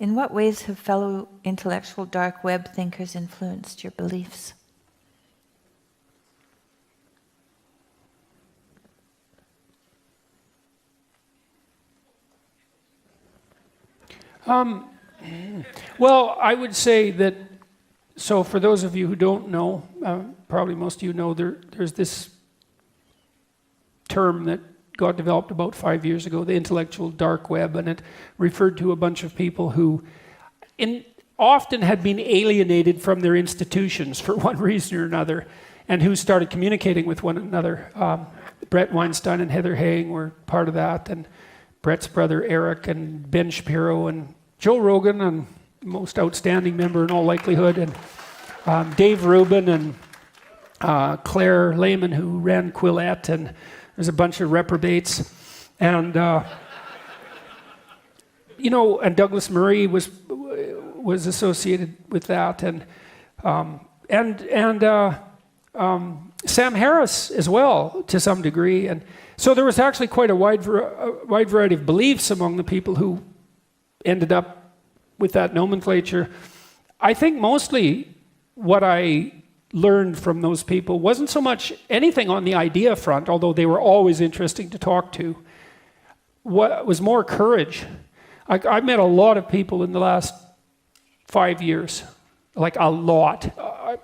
In what ways have fellow intellectual dark web thinkers influenced your beliefs? Well, I would say that, so for those of you who don't know, probably most of you know, there's this term that got developed about 5 years ago, the intellectual dark web, and it referred to a bunch of people who often had been alienated from their institutions for one reason or another, and who started communicating with one another. Brett Weinstein and Heather Haying were part of that, and Brett's brother Eric, and Ben Shapiro, and Joe Rogan, and most outstanding member in all likelihood, and Dave Rubin, and Claire Lehman, who ran Quillette, and there's a bunch of reprobates, and and Douglas Murray was associated with that, and Sam Harris as well to some degree, and so there was actually quite a wide variety of beliefs among the people who ended up with that nomenclature. I think mostly what I learned from those people wasn't so much anything on the idea front, although they were always interesting to talk to. What was more courage. I've met a lot of people in the last 5 years, like a lot.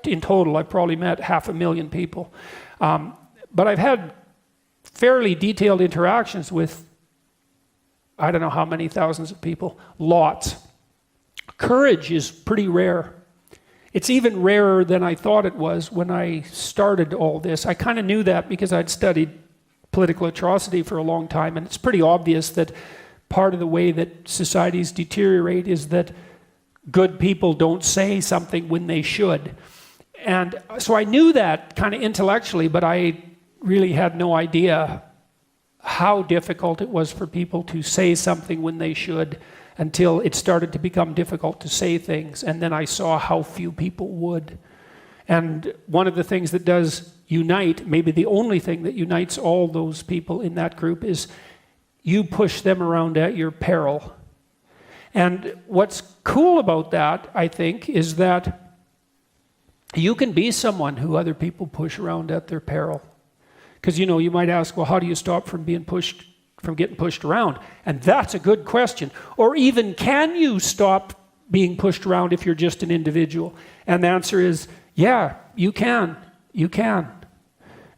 In total, I've probably met 500,000 people. But I've had fairly detailed interactions with I don't know how many thousands of people, lots. Courage is pretty rare. It's even rarer than I thought it was when I started all this. I kind of knew that because I'd studied political atrocity for a long time, and it's pretty obvious that part of the way that societies deteriorate is that good people don't say something when they should. And so I knew that kind of intellectually, but I really had no idea how difficult it was for people to say something when they should, until it started to become difficult to say things. And then I saw how few people would. And one of the things that does unite, maybe the only thing that unites all those people in that group, is you push them around at your peril. And what's cool about that, I think, is that you can be someone who other people push around at their peril. Because, you might ask, well, how do you stop from getting pushed around? And that's a good question. Or even, can you stop being pushed around if you're just an individual? And the answer is, yeah, you can. You can.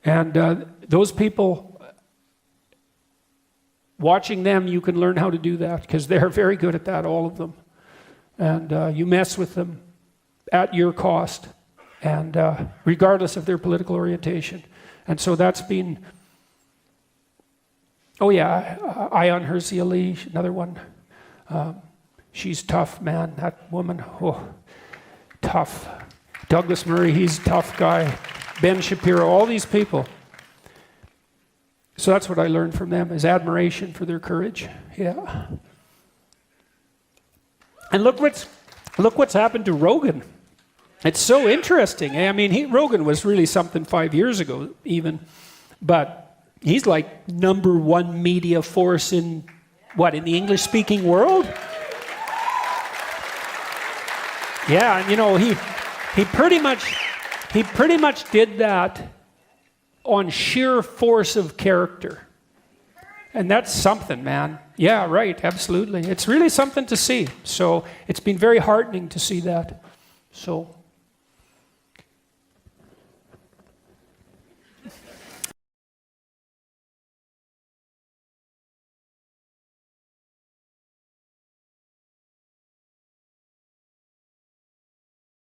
And those people, watching them, you can learn how to do that, because they're very good at that, all of them. And you mess with them at your cost, and regardless of their political orientation. And so that's been, Ayan Hersey Ali, another one. She's tough, man, that woman, tough. Douglas Murray, he's a tough guy. Ben Shapiro, all these people. So that's what I learned from them, is admiration for their courage. Yeah. And look what's happened to Rogan. It's so interesting. I mean, Rogan was really something 5 years ago, even, but he's like #1 media force in the English-speaking world? Yeah, and he pretty much did that on sheer force of character. And that's something, man. Yeah, right, absolutely. It's really something to see. So it's been very heartening to see that. So